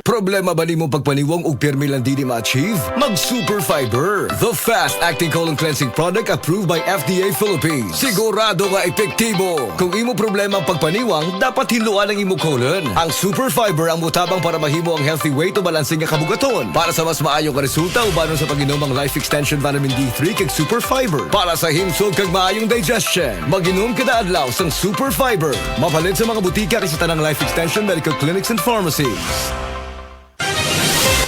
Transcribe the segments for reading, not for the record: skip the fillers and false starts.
Problema ba nimo pagpaniwang og pirmi lang dili ma-achieve? Mag Super Fiber, the fast-acting colon cleansing product approved by FDA Philippines. Sigurado nga epektibo. Kung imo problema ang pagpaniwang, dapat hiluan ang imo colon. Ang Super Fiber ang mutabang para mahimo ang healthy weight o balansing nga kabugaton. Para sa mas maayo nga resulta ubanon sa pag-inom ang Life Extension Vitamin D3 kag Super Fiber. Para sa himsog kag maayong digestion, mag-inom kada adlaw sang Super Fiber. Mapalit sa mga butika kay sa tanang Life Extension Medical Clinics and Pharmacies.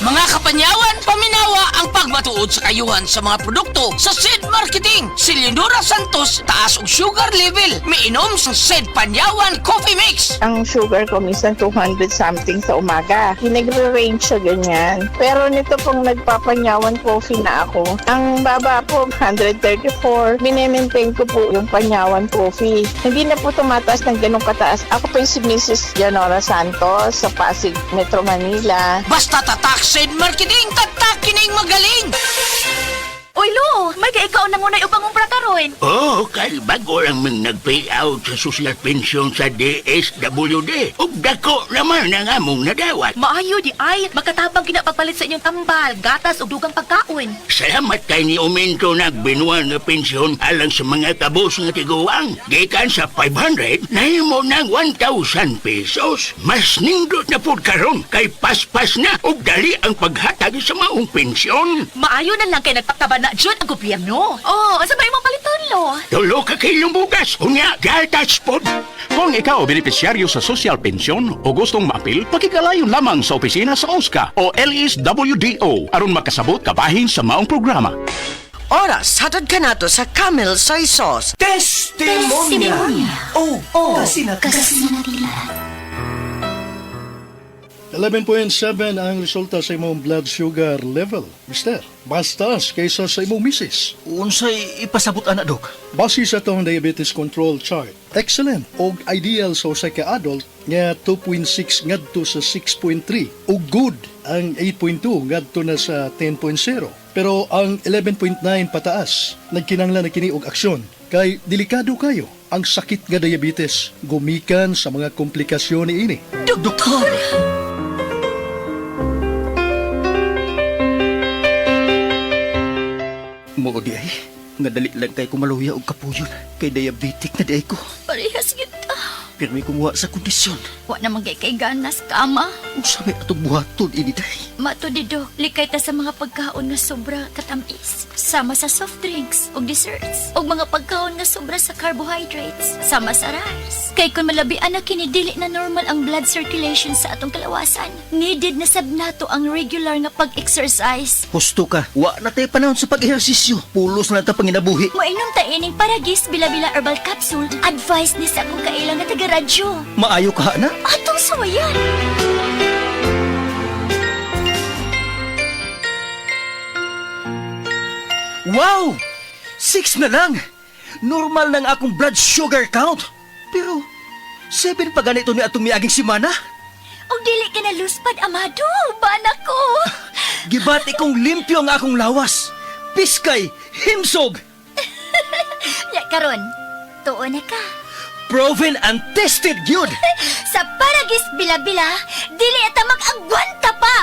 Mga kapanyawan, paminawa ang pagmatuod sa kayuhan sa mga produkto sa SED Marketing. Si Leonora Santos, taas og sugar level. Miinom sa SED Panyawan Coffee Mix. Ang sugar ko minsan 200 something sa umaga. Nagre-range siya ganyan. Pero nito pong nagpapanyawan coffee na ako, ang baba po 134. Minemaintain ko po yung panyawan coffee. Hindi na po tumataas ng ganong kataas. Ako po yung si Mrs. Leonora Santos sa Pasig, Metro Manila. Basta tatak SED Marketing, tatak kining magaling. Uy, Lo! May kaikaw na ngunay upang umpra karon. Oo, kay bago lang mang nag-payout sa social pension sa DSWD. Ug dako naman ang among nadawat. Maayo di ay, magkatapang kinapagpalit sa inyong tambal, gatas o dugang pagkaon. Salamat kay ni Aumento nagbinuan nga pensyon alang sa mga kabos nga tiguang. Gikan sa 500, nahimo ng 1,000 pesos. Mas nindot na pud karon kay paspas na ug dali ang paghatag sa maong pensyon. Maayo na lang kay nagpaktaban na dyan ang gobyerno. Oh, sabay mo paliton, Lo. Tulo ka kilong bugas, unya gatas pod. Kung ikaw benepisyaryo sa social pension o gustong maapil, pakigalayon lamang sa opisina sa OSCA o LSWDO aron makasabot kabahin sa maong programa. Oras, hatod ka nato sa Camel Soy Sauce. Testimonia. Oh, kasina. 11.7 ang resulta sa imong blood sugar level, mister. Mas taas kaysa sa imong misis. Unsay ipasabot ana, Dok? Base sa tong diabetes control chart, excellent og ideal sa usa ka adult nga 2.6 ngadto sa 6.3 ug good ang 8.2 ngadto na sa 10.0. Pero ang 11.9 pataas, nagkinahanglan na kini og aksyon kay delikado kayo ang sakit nga diabetes gumikan sa mga komplikasyon niini. Doktor! Mo di ay, nga dali lang kay kumaluya og kapuyon kay diabetic na di ay ko. Parehas kita. Pirmi kumuha sa kondisyon. Wa na magay kay ganas kama. Usabi atong buhaton ini day. Mato di, Dok. Likay ta sa mga pagkaon nga sobra katamis. Sama sa soft drinks o desserts. O mga pagkaon nga sobra sa carbohydrates. Sama sa rice. Kay kung malabian na kinidili na normal ang blood circulation sa atong kalawasan, needed na sab nato ang regular nga pag-exercise. Husto ka, wa na tayo panahon sa pag-ehersisyo. Pulos na ta panginabuhi. Mainom ta ining Paragis Bila-Bila Herbal Capsule. Advice ni sa akong kailang nga taga-radyo. Maayo ka na? Atong suwayan. Wow! 6 na lang! Normal ng akong blood sugar count. Pero, 7 pa ganito ni atong miaging simana. O dili ka na luspad, Amado. Bana ko. Gibati kong limpyo ang akong lawas. Piskay, himsog. Ya karon, tuon na ka. Proven and tested yun. Sa Paragis Bila-Bila, dili ata mag-agwanta pa.